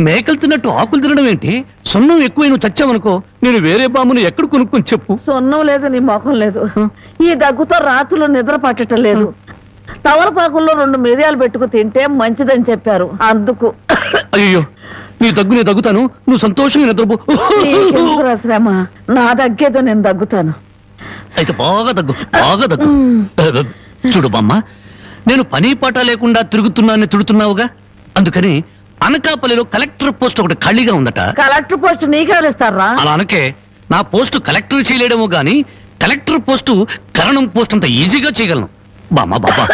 మేకలు తిన్నట్టు ఆకులు తినడం ఏంటి? సొన్నం ఎక్కువ నువ్వు చచ్చావనుకో, నేను వేరే బామును ఎక్కడ కొనుక్కొని చెప్పు. సొన్నం లేదు, నీ మొఖం లేదు. ఈ దగ్గుతో రాత్రులు నిద్ర పట్టడం లేదు. తవలపాకుల్లో 2 మిరియాలు పెట్టుకు తింటే మంచిదని చెప్పారు, అందుకు. అయ్యో, నీ దగ్గు నేను దగ్గుతాను, నువ్వు సంతోషంగా నిద్రపో. శ్రమ, నా దగ్గేదో నేను దగ్గుతాను. అయితే బాగా దగ్గు, బాగా దగ్గు. చూడు బామ్మ, నేను పని పాట లేకుండా తిరుగుతున్నానని తిడుతున్నావుగా, అందుకని అనకాపల్లిలో కలెక్టర్ పోస్ట్ ఒకటి ఖాళీగా ఉందట. కలెక్టర్ పోస్ట్ నీకెవరిస్తారా? అలా అనకే, నా పోస్టు కలెక్టర్ చేయలేడేమో గాని కలెక్టర్ పోస్టు కరణం పోస్ట్ అంత ఈజీగా చేయగలను. బామ్మ బాబా,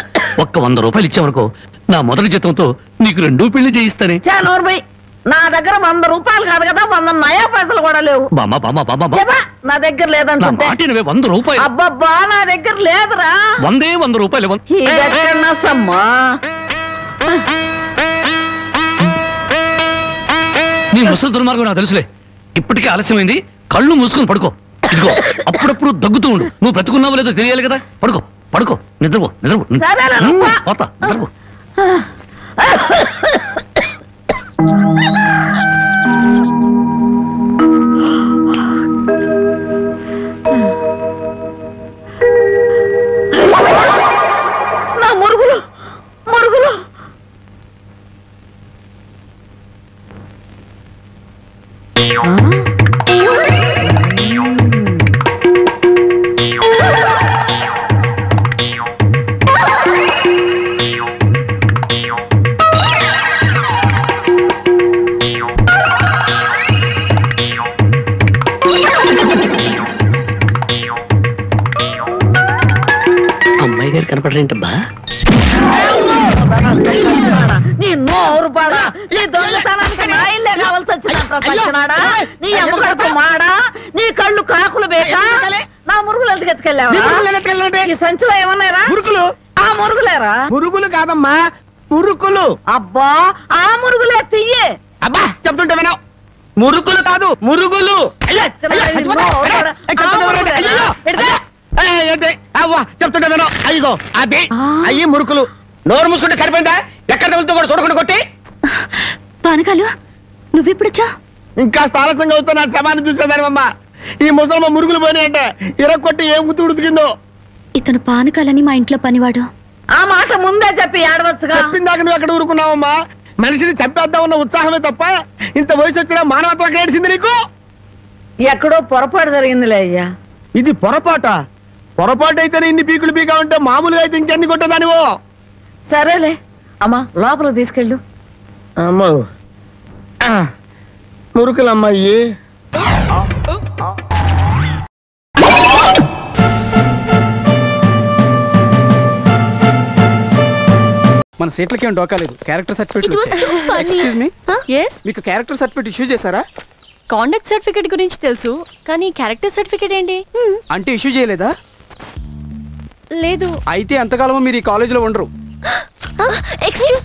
ఒక్క 100 రూపాయలు ఇచ్చావనుకో, నా మొదటి జీతంతో నీకు 2 పెళ్లి చేయిస్తానే. నా దగ్గర 100 రూపాయలు కాదు కదా, 100 నయా పైసలు కూడా లేవు. బామ్మ బామ్మ బామ్మ, నా దగ్గర లేదంటే 100 రూపాయలు. అబ్బబ్బా, నా దగ్గర లేదురా. 100 రూపాయలు. నీ ముసలి దుర్మార్గం నాకు తెలుసులే. ఇప్పటికే ఆలస్యమైంది, కళ్ళు మూసుకొని పడుకో. ఇదిగో, అప్పుడప్పుడు దగ్గుతూ ఉండు. నువ్వు బ్రతుకున్నావో లేదో తెలియాలి కదా. పడుకో పడుకో, నిద్రపో నిద్రపో. పోతా, నిద్రపో. నా మురుగులు మురుగులు. అమ్మాయి గారు కనపడరేంటబ్బా? నీ నోరు పాడా, నీ దొంగతనానికి నా ఇల్లే కావాల్సి వచ్చినాడా? నీ అమ్మకడుపు మాడా, నీ కళ్ళు కాకులు బేకా. నా మురుగులు ఎందుకు ఎత్తుకెళ్ళావా? ఈ సంచిలో ఏమన్నారా? మురుగులు. ఆ మురుగులేరా? మురుగులు కాదమ్మా, మురుకులు. అబ్బా, ఆ మురుగులే తియ్యే. అబ్బా, చెప్తుంటే వినవు. మురుకులు కాదు, మురుగులు. చెప్తుంటే వినవు. అయ్యో, అదే అయ్యి మురుకులు. నోరు మూసుకుంటే సరిపోయిందా? ఎక్కడ తగులుతో కూడా చూడకుండా కొట్టి. పానకాలు, నువ్వెప్పుడొచ్చా? ఇంకా ఆలస్యంగా అవుతా నా శవాన్ని చూసేదానివమ్మా. ఈ ముసలమ్మ మురుగులు పోయినాయంటే ఇరక్కొట్టి ఏం గుర్తు ఉడికిందో. ఇతను పానకాలని మా ఇంట్లో పనివాడు. ఆ మాట ముందే చెప్పి ఏడవచ్చుగా. చెప్పిందాక నువ్వు ఎక్కడ ఊరుకున్నావమ్మా? మనిషిని చంపేద్దామన్న ఉత్సాహమే తప్ప ఇంత వయసు వచ్చినా మానవత్వం ఎక్కడ ఏడిసింది నీకు? ఎక్కడో పొరపాటు జరిగిందిలే అయ్యా. ఇది పొరపాట? పొరపాటు అయితేనే ఇన్ని పీకులు పీకా ఉంటే మామూలుగా అయితే ఇంకెన్ని కొట్టేదానివో. సరేలే అమ్మా, లోపలికి తీసుకెళ్ళు. అమ్మో, మురుకులమ్మాయి. మన సీట్లకి ఏం డోకాలేదు. Character certificate. ఎక్స్క్యూజ్ మీ, మీకు క్యారెక్టర్ సర్టిఫికేట్ ఇష్యూ చేశారా? కాండక్ట్ సర్టిఫికేట్ గురించి తెలుసు, కానీ క్యారెక్టర్ సర్టిఫికేట్ ఏంటి? అంటే ఇష్యూ చేయలేదా? లేదు. అయితే ఎంతకాలమో మీరు ఈ కాలేజీలో ఉండరు. ఎక్స్క్యూజ్.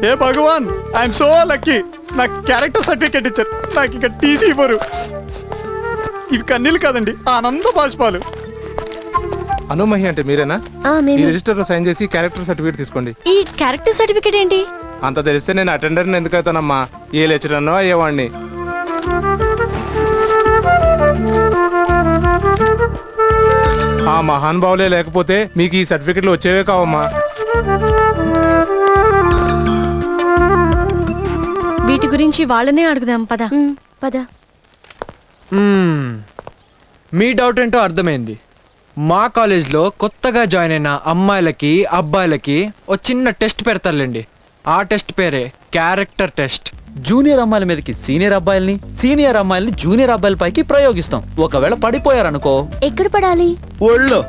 ఏ భగవాన్, ఐఎమ్ సో లక్కీ. నాకు క్యారెక్టర్ సర్టిఫికేట్ ఇచ్చారు, నాకు ఇక టీసీ ఇవ్వరు. ఇవి కన్నీళ్ళు కాదండి, ఆనంద బాష్పాలు. అనుమహి అంటే మీరేనా? ఈ రిజిస్టర్ లో సైన్ చేసి క్యారెక్టర్ సర్టిఫికేట్ తీసుకోండి. ఈ క్యారెక్టర్ సర్టిఫికేట్ ఏంటి? అంత తెలిస్తే నేను అటెండర్ ఎందుకు అవుతానమ్మా? ఏ లెక్చరర్నో అయ్యేవాడిని. ఆ మహానుభావులే లేకపోతే మీకు ఈ సర్టిఫికెట్లు వచ్చేవే కావమ్మా. వీటి గురించి వాళ్ళనే అడుగుదాం, పద పద. మీ డౌట్ ఏంటో అర్థమైంది. మా కాలేజ్లో కొత్తగా జాయిన్ అయిన అమ్మాయిలకి అబ్బాయిలకి ఓ చిన్న టెస్ట్ పెడతారులేండి. ఆ టెస్ట్ పేరే క్యారెక్టర్ టెస్ట్. జూనియర్ అమ్మాయిల మీదకి సీనియర్ అబ్బాయిల్ని, సీనియర్ అమ్మాయిల్ని జూనియర్ అబ్బాయిల పైకి ప్రయోగిస్తాం. ఒకవేళ పడిపోయారనుకో, ఎక్కడ పడాలి? ఒళ్ళు.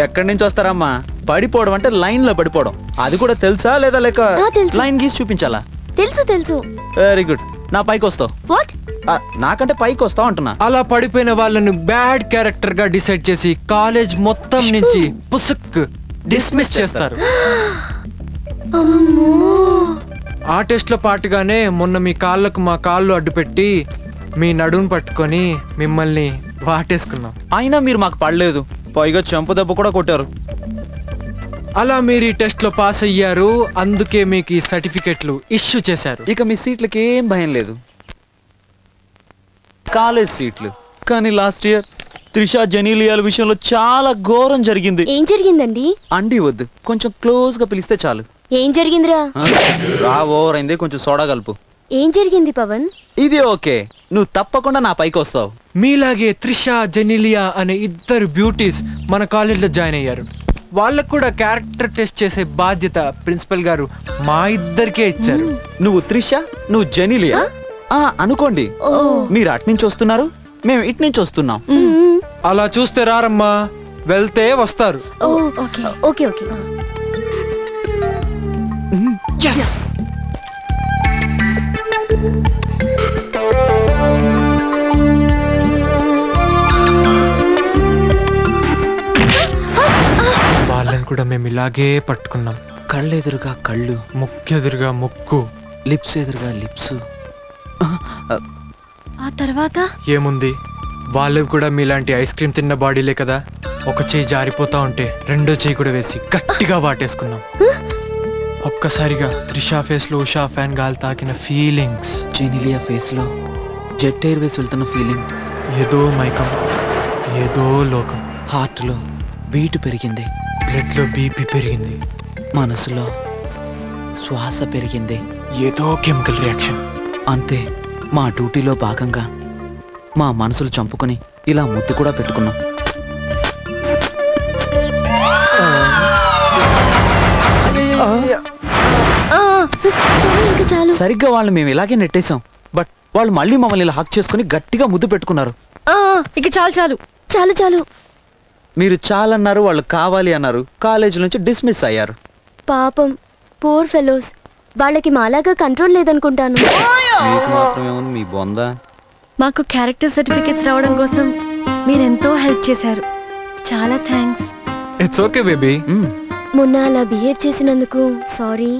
ఎక్కడి నుంచి వస్తారమ్మా? పడిపోవడం అంటే లైన్ లో పడిపోవడం. అది కూడా తెలుసా లేదా? లేక లైన్ గీసి చూపించాలా? తెలుసు తెలుసు. Very good. నా పైకి వస్తావు. వాట్? నాకంటే పైకి వస్తావు అంటున్నా. అలా పడిపోయిన వాళ్ళను బ్యాడ్ క్యారెక్టర్ గా డిసైడ్ చేసి కాలేజ్ మొత్తం నుంచి పుసుక్ డిస్మిస్ చేస్తారు. ఆ టెస్ట్ లో పాటుగానే మొన్న మీ కాళ్ళకు మా కాళ్ళు అడ్డుపెట్టి మీ నడుము పట్టుకొని మిమ్మల్ని వాటేసుకున్నాం. అయినా మీరు మాకు పడలేదు, పైగా చెంపు దెబ్బ కూడా కొట్టారు. అలా మీరు ఈ టెస్ట్ లో పాస్ అయ్యారు, అందుకే మీకు ఈ సర్టిఫికెట్లు ఇష్యూ చేశారు. ఇక మీ సీట్లకి ఏం భయం లేదు, కాలేజ్ సీట్లు. కానీ లాస్ట్ ఇయర్ త్రిషా జెనీలియాల విషయంలో చాలా ఘోరం జరిగింది. ఏం జరిగిందండి? అండి వద్దు, కొంచెం క్లోజ్ గా పిలిస్తే చాలు. ఏం జరిగిందిరా? రా ఓవర్ అయింది, కొంచెం సోడా కలుపు. ఏం జరిగింది పవన్? ఇది ఓకే, నువ్వు తప్పకుండా నా పైకి వస్తావు. మీలాగే త్రిషా జెనీలియా అనే ఇద్దరు బ్యూటీస్ మన కాలేజ్లో జాయిన్ అయ్యారు. వాళ్ళకు కూడా క్యారెక్టర్ టెస్ట్ చేసే బాధ్యత ప్రిన్సిపల్ గారు మా ఇద్దరికే ఇచ్చారు. నువ్వు త్రిషా, నువ్వు జెనీలియా అనుకోండి. మీరు అటు నుంచి వస్తున్నారు, మేము ఇటు నుంచి వస్తున్నాం. అలా చూస్తే రారమ్మా, వెళ్తే వస్తారు. Okay okay. వాళ్ళని కూడా మేము ఇలాగే పట్టుకున్నాం. కళ్ళు ఎదురుగా కళ్ళు, ముక్కు ఎదురుగా ముక్కు, లిప్స్ ఎదురుగా లిప్స్. ఆ తర్వాత ఏముంది, వాళ్ళు కూడా మీలాంటి ఐస్ క్రీమ్ తిన్న బాడీలే కదా. ఒక చేయి జారిపోతా ఉంటే రెండో చేయి కూడా వేసి గట్టిగా వాటేసుకున్నాం. ఒక్కసారిగా త్రిషా ఫేస్ లో ఉషా ఫ్యాన్ గాలి తాకిన ఫీలింగ్స్, జెనీలియా ఫేస్ లో జెట్ ఎయిర్ వేస్ వెళ్తున్న ఫీలింగ్. ఏదో మైకం, ఏదో లోకం. హార్ట్ లో బీట్ పెరిగింది, బ్లడ్ లో బీపీ పెరిగింది, మనసులో శ్వాస పెరిగింది. ఏదో కెమికల్ రియాక్షన్. అంతే, మా డ్యూటీలో భాగంగా మా మనసులు చంపుకొని ఇలా ముద్దు కూడా పెట్టుకున్నాం. సరిగ్గా వాళ్ళని మేము ఇలాగే నెట్టేశాం, బట్ వాళ్ళు మళ్ళీ మమ్మల్ని ఇలా హక్ చేసుకుని గట్టిగా ముద్దు పెట్టుకున్నారు. ఇక చాలు చాలు చాలు చాలు. మీరు చాలన్నారు, వాళ్ళు కావాలి అన్నారు, కాలేజీ నుంచి డిస్మిస్ అయ్యారు. పాపం పూర్ ఫెలోస్, వాళ్ళకి మాలాగా కంట్రోల్ లేదనుకుంటాను. మీకు మాత్రమే ఉంది మీ బొంద. మాకు క్యారెక్టర్ సర్టిఫికెట్స్ రావడం కోసం మీరెంతో హెల్ప్ చేశారు. చాలా థ్యాంక్స్. It's okay baby. మొన్న అలా బిహేవ్ చేసినందుకు సారీ.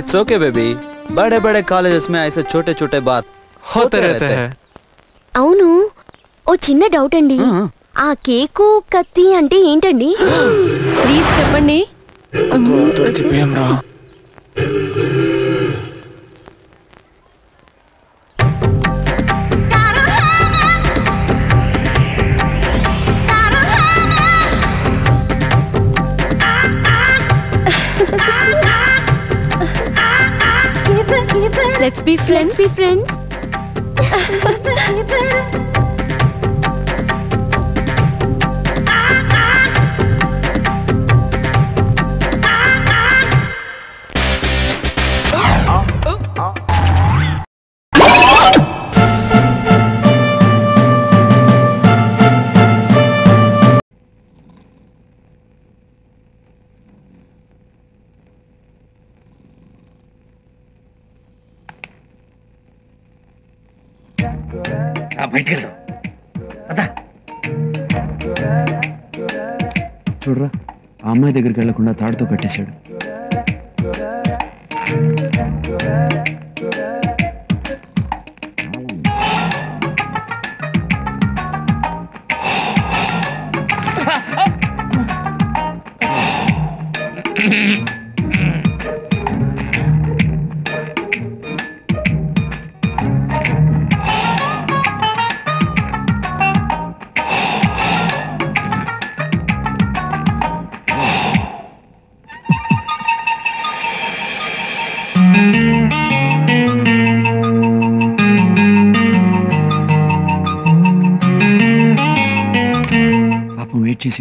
ఇట్స్ ఓకే బేబీ, బడే బడే కాలేజెస్ మే ఐసే छोटे छोटे बात होते रहते हैं. అవును, ఓ చిన్న డౌట్ అండి. ఆ కేకు కత్తి అంటే ఏంటండి? ప్లీజ్ చెప్పండి. Let's be friends. Let's be friends. చూడరా, ఆ అమ్మాయి దగ్గరికి వెళ్లకుండా తాడుతో కట్టేశాడు.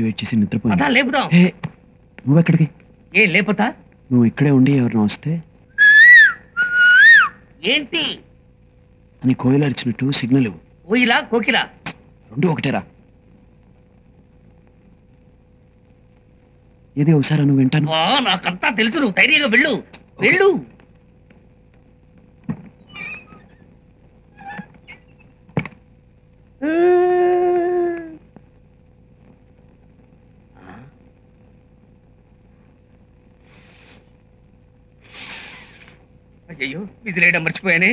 వెయిట్ చేసి నిద్రపోయింది. లేపుదాం. నువ్వెక్కడికి? ఏ లేపుతా? నువ్వు ఇక్కడే ఉండి ఎవరిన వస్తే ఏంటి అని కోయిల అరిచినట్టు సిగ్నల్ ఇవ్వు. కోయిలా కోకిలా రెండు ఒకటేరా. ఏది ఒకసారి నువ్వు వింటాను. నాకంతా తెలుసు, నువ్వు ధైర్యంగా వెళ్ళు వెళ్ళు. అయ్యో, విజిలేయడం మర్చిపోయానే.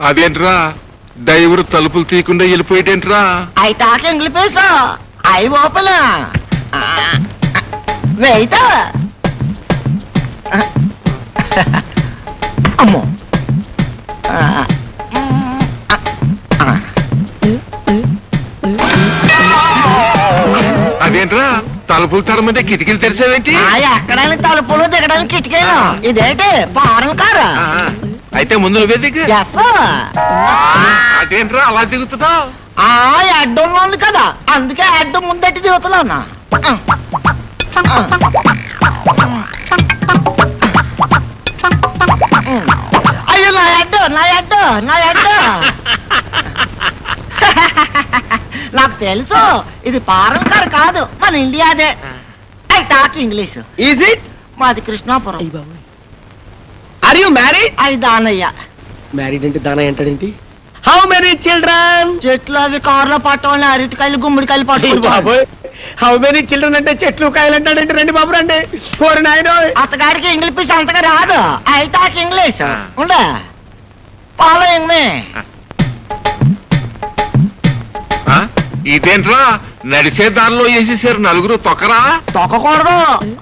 అదేంట్రా డ్రైవర్ తలుపులు తీయకుండా వెళ్ళిపోయేటేంట్రా? I talk English. I open. Wait. అమ్మో. అదేంట్రా తలుపులు తరమంటే కిటికీలు తెరిచావేంటి? ఎక్కడానికి తలుపులు దిగడానికి కిటికీలు. ఇదేంటి ఫారెన్ కారు? అయితే ముందు నువ్వే దిగు. అదేంట్రా అలా దిగుతున్నావు? అడ్డంలో ఉంది కదా, అందుకే అడ్డం ముందట్టి దిగుతున్నా. అయ్యో నా అడ్డు నా అడ్డు నా అడ్డు. నాకు తెలుసు ఇది ఫారెన్ కార్ కాదు, మన ఇండియాదే. I talk English. Is it? మాది కృష్ణాపురం. Are you married? I Danayya. Married అంటే దానయ్య అంటాడేంటి? How many children? చెట్లు అవి కార్లో పట్టవాళ్ళని అరటికాయలు గుమ్మడికాయలు పట్టు. హౌ మెనీ చిల్డ్రన్ అంటే చెట్లు కాయలు అంటాడంటే రండి బాబు రండి. కోరి నాయన అత్తగారికి ఇంగ్లీష్ అంతగా రాదు. I talk English. ఉండే ఫాలోయింగ్ మీ. ఇదేంట్రా నడిచే దారిలో వేసేసారు నలుగురు తొక్కరా? తొక్కకూడదు,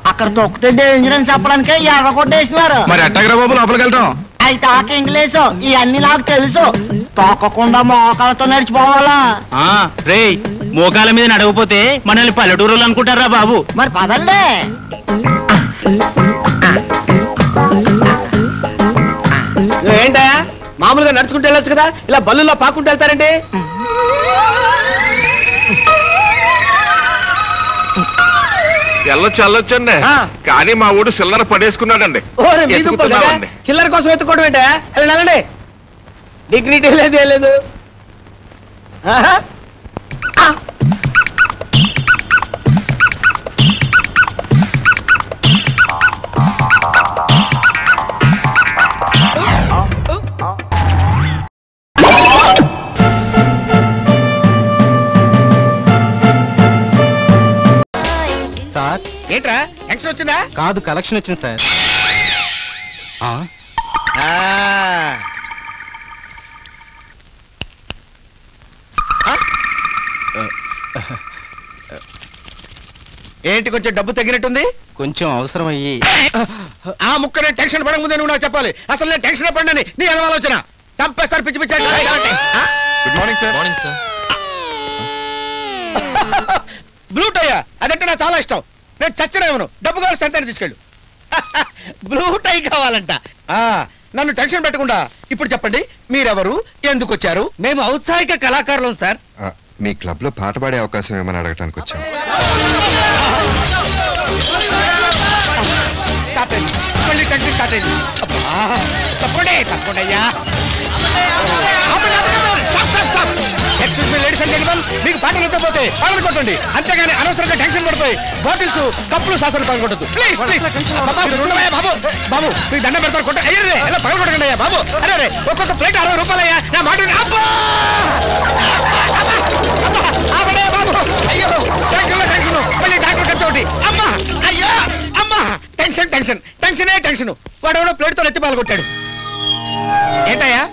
అక్కడ తొక్కితే డేంజర్ అని చెప్పడానికే ఎర్ర కొట్టేసినారు. మరి ఎట్టగరా బాబు లోపలికి వెళ్తాం? ఐ టాక్ ఇంగ్లీష్, ఇవన్నీ నాకు తెలుసు. తొక్కకుండా మోకాలతో నడిచిపోవాలా? రే మోకాల మీద నడవపోతే మనల్ని పల్లెటూరులు అనుకుంటారా బాబు? మరి పదండి. ఏంటా మామూలుగా నడుచుకుంటూ వెళ్ళొచ్చు కదా, ఇలా బల్లుల్లో పాకుంటూ వెళ్తారండి? వెళ్ళొచ్చండి, కానీ మా ఊడు చిల్లర పడేసుకున్నాడండి. చిల్లర కోసం ఎత్తుకోవడం ఏంటా? వెళ్ళండి. డిగ్నిటీ లేదు ఏం లేదు. సార్ ఏంట్రా టెన్షన్ వచ్చిందా? కాదు, కలెక్షన్ వచ్చింది సార్. ఏంటి కొంచెం డబ్బు తగ్గినట్టుంది? కొంచెం అవసరం అయ్యి. ఆ ముక్క నేను టెన్షన్ పడక ముందే నువ్వు నాకు చెప్పాలి. అసలు నేను టెన్షన్ పడినని నీ ఎలా ఆలోచన? చంపేస్తారు పిచ్చి పిచ్చి. Good morning sir. Morning sir. Blue tie అదంటే నాకు చాలా ఇష్టం. నేను చచ్చినేమను, డబ్బు కావాలి సంతాన్ని తీసుకెళ్ళు. బ్లూ టై కావాలంట. నన్ను టెన్షన్ పెట్టకుండా ఇప్పుడు చెప్పండి, మీరెవరు, ఎందుకు వచ్చారు? మేము ఔత్సాహిక కళాకారులం సార్. మీ క్లబ్ లో పాట పాడే అవకాశం ఏమని అడగటానికి వచ్చాం. మళ్ళీ టెన్షన్ స్టార్ట్ అయింది. తప్పండి తప్పండి అయ్యా. Excuse me ladies and gentlemen, మీకు పాట నచ్చకపోతే పాటలు కొట్టండి, అంతేగాని అనవసరంగా టెన్షన్ పడిపోయి బాటిల్స్ కప్పులు సాసలు పగలగొట్టదు. ప్లీజ్ ప్లీజ్ బాబు బాబు మీకు దండం పెడతారు. కొట్ట అయ్యే ఎలా పగలగొట్టకండి అయ్యా బాబు. అరే ఒక్కొక్క ప్లేట్ 60 రూపాయలయ్యా. నా మాట బాబు. అయ్యో టెన్షన్ మళ్ళీ డాక్టర్ ఖర్చు ఒకటి. అమ్మా అయ్యో అమ్మా. టెన్షన్ టెన్షన్ టెన్షనే టెన్షన్. వాడెవడో ప్లేట్తో ఎత్తి పాల్గొట్టాడు. ఏంటయ్యా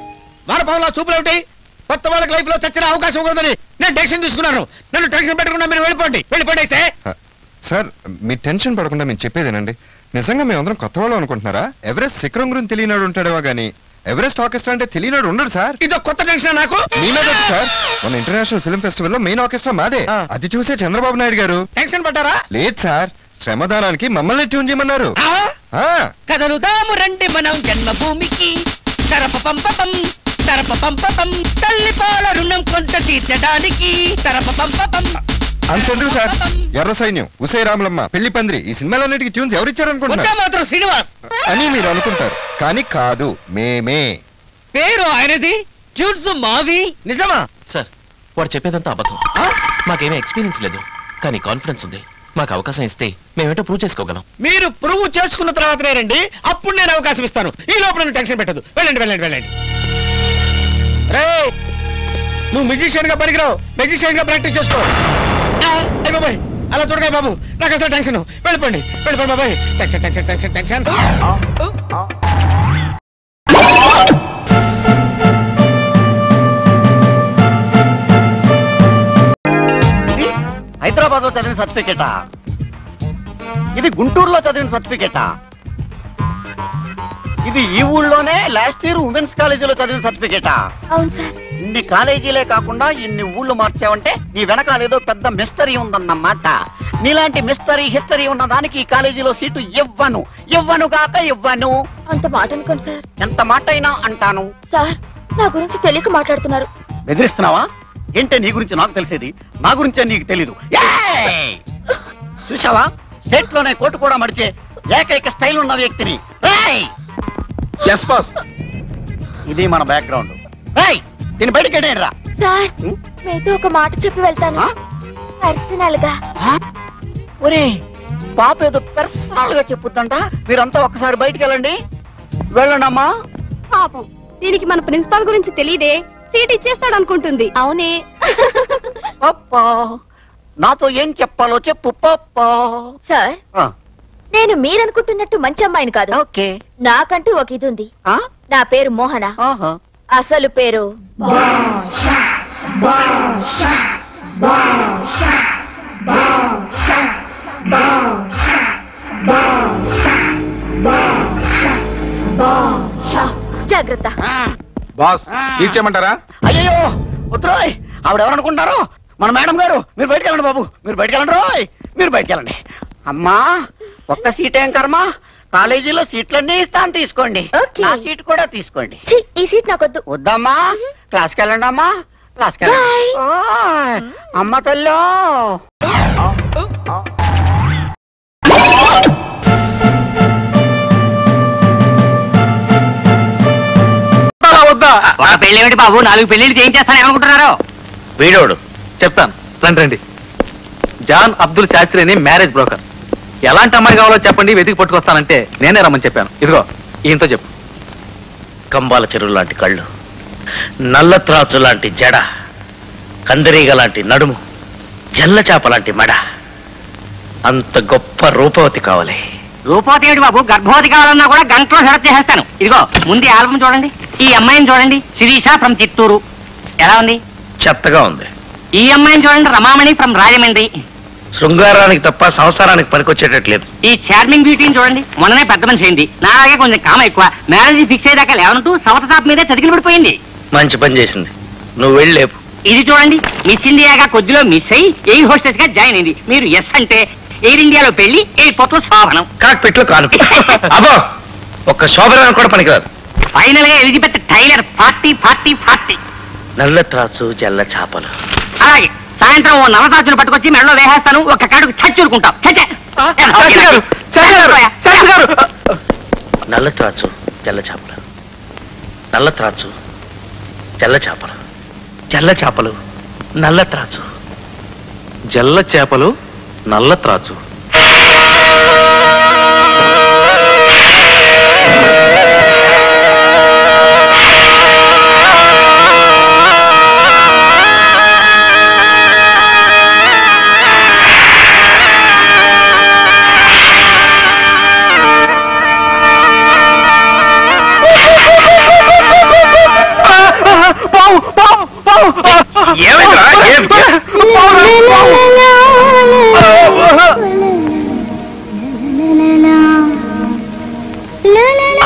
వారపావులా చూపులు ఏమిటి? కొత్త వాళ్ళకి లైఫ్ లో చచ్చిన అవకాశం ఉందని నేను డెసిషన్ తీసుకున్నాను. నన్ను టెన్షన్ పెట్టకుండా మీరు వెళ్ళిపోండి. సార్ మీ టెన్షన్ పడకుండా మేము చెప్పేదేనండి. నిజంగా మేమందరం కొత్త వాళ్ళు అనుకుంటున్నారా? ఎవరెస్ట్ శిఖరం గురించి తెలియనాడు ఉంటాడేవో గానీ ఎవరెస్ట్ ఆర్కెస్ట్రా అంటే తెలియనాడు ఉండడు సార్. ఇదో కొత్త టెన్షన్ నాకు. సార్ మన ఇంటర్నేషనల్ ఫిల్మ్ ఫెస్టివల్ లో మెయిన్ ఆర్కెస్ట్రా మాదే. అది చూసే చంద్రబాబు నాయుడు గారు టెన్షన్ పడ్డారా? లేదు సార్, శ్రమదానానికి మమ్మల్ని ట్యూన్ చేయమన్నారు. కదలుదాము రండి మనం జన్మభూమికి. తరపపంపపం తరపపంపపం తల్లి పాల రుణం కొంత తీర్చడానికి. తరపపంపపం అంతెందుకు సార్, ఎర్ర సైన్యం, ఉసై రాములమ్మ, పెళ్లి పందిరి ఈ సినిమాలన్నిటికీ ట్యూన్స్ ఎవరిచ్చారనుకుంటున్నారు మాత్రం శ్రీనివాస్ అని మీరు అనుకుంటారు, కానీ కాదు, మేమే. పేరు ఆయనది, ట్యూన్స్ మావి. నిజమా సార్? వాడు చెప్పేదంతా అబద్ధం. మాకేమీ ఎక్స్పీరియన్స్ లేదు, కానీ కాన్ఫిడెన్స్ ఉంది. మాకు అవకాశం ఇస్తే మేమేటో ప్రూవ్ చేసుకోగలం. మీరు ప్రూవ్ చేసుకున్న తర్వాతనే రండి, అప్పుడు నేను అవకాశం ఇస్తాను. ఈ లోపల టెన్షన్ పెట్టదు. వెళ్ళండి వెళ్ళండి వెళ్ళండి. నువ్వు మ్యూజిషియన్ గా పనికిరావు, మ్యూజిషియన్ గా ప్రాక్టీస్ చేసుకో. అయ్య బాబాయ్ అలా చూడగా బాబు, నాకు అసలు టెన్షన్. వెళ్ళిపోండి బాబాయ్. టెన్షన్. హైదరాబాద్ లో చదివిన సర్టిఫికేటా? ఇది గుంటూరులో చదివిన సర్టిఫికేటా? ఇది ఈ ఊళ్ళోనే లాస్ట్ ఇయర్ ఉమెన్స్ కాలేజీలో చదివిన సర్టిఫికేటా? అవును సార్. ఇన్ని కాలేజీలే కాకుండా ఇన్ని ఊళ్ళు మార్చావంటే నీ వెనకాల ఏదో పెద్ద మిస్టరీ ఉందన్నమాట. నీలాంటి మిస్టరీ హిస్టరీ ఉన్న దానికి ఈ కాలేజీలో సీటు ఇవ్వను కాక ఇవ్వను. అంత మాట అనుకోండి సార్. ఎంత మాట అయినా అంటాను. సార్ నా గురించి తెలియక మాట్లాడుతున్నారు. బెదిరిస్తున్నావా? ఏంటే నీ గురించి నాకు తెలిసేది, నా గురించే నీకు తెలీదు. చూసావా, స్టేట్ లోనే కోటు కూడా మడిచే ఏకైక స్టైల్ ఉన్న వ్యక్తిని. ఇది మన బ్యాక్గ్రౌండ్. దీని బయటకి వెళ్ళరా. సార్ మీతో ఒక మాట చెప్పి వెళ్తాను పర్సనల్ గా. ఒరే పాప ఏదో పర్సనల్ గా చెప్పుద్దంట. మీరంతా ఒక్కసారి బయటికి వెళ్ళండి. వెళ్ళండి అమ్మా. పాపం దీనికి మన ప్రిన్సిపాల్ గురించి తెలియదే, సీట్ ఇచ్చేస్తాడు అనుకుంటుంది. అవునే. పప్పా నాతో ఏం చెప్పాలో చెప్పు పప్పా. సార్ నేను మీరనుకుంటున్నట్టు మంచి అమ్మాయిని కాదు. ఓకే. నాకంటూ ఒక ఇది ఉంది. నా పేరు మోహన. అసలు పేరు జాగ్రత్త. బాస్ ఇచ్చేయమంటారా? అయ్యో వద్దురాయ్, ఆవిడెవరనుకుంటారో మన మేడం గారు. మీరు బయటకు వెళ్ళండి బాబు, మీరు బయటకు వెళ్ళండి రోయ్, మీరు బయటకు వెళ్ళండి. అమ్మా ఒక్క సీట్ ఏం కర్మ, కాలేజీలో సీట్లన్నీ ఇస్తాను, తీసుకోండి. నా సీట్ కూడా తీసుకోండి. ఈ సీట్ నాకొద్దు. వద్దమ్మా, క్లాస్కి వెళ్ళండి అమ్మా, క్లాస్కి వెళ్ళండి. అమ్మ తల్లో ఒక పెళ్లి ఏమిటి బాబు, 4 పెళ్లిళ్ళు చేయించేస్తాను ఏమనుకుంటున్నారు? వీడోడు చెప్తాను, రండి రండి. జాన్ అబ్దుల్ శాస్త్రి అని మ్యారేజ్ బ్రోకర్. ఎలాంటి అమ్మాయి కావాలో చెప్పండి, వెతికి పట్టుకొస్తానంటే నేనే రమ్మని చెప్పాను. ఇదిగో ఈయంతో చెప్పు. కంబాల చెరువు లాంటి కళ్ళు, నల్ల త్రాచు లాంటి జడ, కందిరీగ లాంటి నడుము, జల్ల చేప లాంటి మెడ, అంత గొప్ప రూపవతి కావాలి. రూపవతి ఏమిటి బాబు, గర్భవతి కావాలన్నా కూడా గంటలో సెలెక్ట్ చేసేస్తాను. ఇదిగో ముందు ఆల్బమ్ చూడండి, ఈ అమ్మాయిని చూడండి, శిరీష ఫ్రమ్ చిత్తూరు. ఎలా ఉంది? చెత్తగా ఉంది. ఈ అమ్మాయిని చూడండి, రమామణి ఫ్రమ్ రాజమండ్రి. శృంగారానికి తప్ప సంసారానికి పనికొచ్చేటట్లేదు. ఈ చార్మింగ్ బ్యూటీని చూడండి, మొన్ననే పెద్ద మనిషి అయింది, నాలాగే కొంచెం కామ ఎక్కువ. మ్యారేజ్ ఫిక్స్ అయ్యేదాకా లేవనంటూ సవత టాప్ మీదే చతికిలు పడిపోయింది. మంచి పని చేసింది, నువ్వు వెళ్ళి లేపు. ఇది చూడండి, మిస్ ఇండియాగా కొద్దిలో మిస్ అయ్యి ఎయిర్ హోస్టెస్ గా జాయిన్ అయింది. మీరు ఎస్ అంటే ఎయిర్ ఇండియాలో పెళ్లి, ఎయిర్పోర్ట్ లో శోభనం, కాక్పిట్ లో కాను. అబ్బో ఒక్క శోభనం కూడా పనికిరాదు. ఫైనల్ గా ఎలిజబెత్ టైలర్ 40-40-40. నల్ల త్రాచు జల్ల చేపలు. అలాగే సాయంత్రం ఓ నల్లతాచును పట్టుకొచ్చి మెడలో వేసేస్తాను, ఒక్క కాడుకు చచ్చూరుకుంటాం. నల్ల త్రాచు జల్ల చేపలు, నల్ల త్రాచు జల్ల చేపలు, జల్ల చేపలు నల్ల త్రాచు, జల్ల చేపలు నల్ల త్రాచు.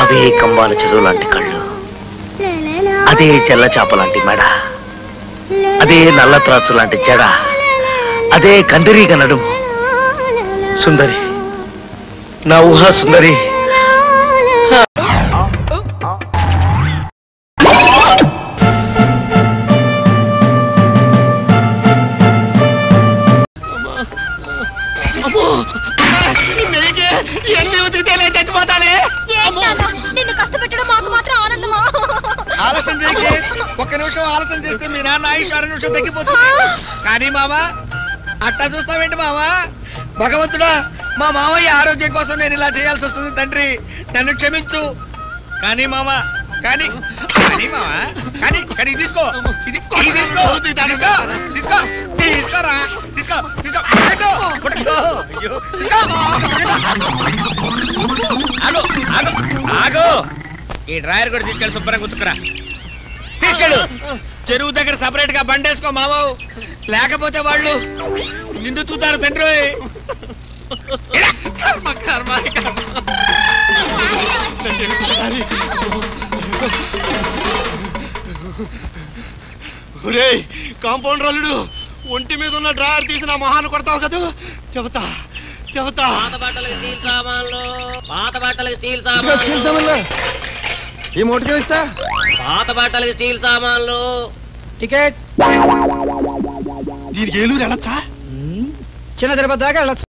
అవే కంబాల చెరువు లాంటి కళ్ళు, అదే చెల్ల చేప లాంటి మెడ, అదే నల్ల త్రాచు లాంటి జడ, అదే కందిరీగ నడుము. సుందరి, నా ఊహా సుందరి. నిన్ను కష్టపెట్టడం మాకు మాత్రం ఆనందమా? ఆలస్యం చేయకే, ఒక్క నిమిషం ఆలస్యం చేస్తే మీ నాన్న ఆయుష్ 6 నిమిషం తగ్గిపోతుంది. కానీ మామా అట్టా చూస్తావేంటి మామా? భగవంతుడా, మా మామయ్య ఆరోగ్యం కోసం నేను ఇలా చేయాల్సి వస్తుంది. తండ్రి నన్ను క్షమించు. కానీ మామా కానీ కానీ మావా కానీ కానీ తీసుకో ఇది తీసుకో తీసుకో తీసుకో తీసుకోరా తీసుకో తీసుకో అయ్యో ఆగు ఆగు ఆగు ఈ డ్రాయర్ కూడా తీసుకెళ్ళి శుభ్రంగా ఉతుకురా తీసుకెళ్ళు చెరువు దగ్గర సపరేట్ గా బండేసుకో మామవు లేకపోతే వాళ్ళు నిండు చూతారు తండ్రి కాంపౌండ్ అల్లుడు ఒంటి మీద ఉన్న డ్రాయర్ తీసి నా మొహాన్ని కొడతావు కదా చెబుతా చెబుతా పాత బట్టలకి స్టీల్ సామాన్లు ఈ మూటకి ఇస్తా పాత బట్టలకి స్టీల్ సామాన్లు టికెట్ దీనికి ఏలూరు వెళ్ళొచ్చా చిన్న తిరుపతి దాకా వెళ్ళొచ్చు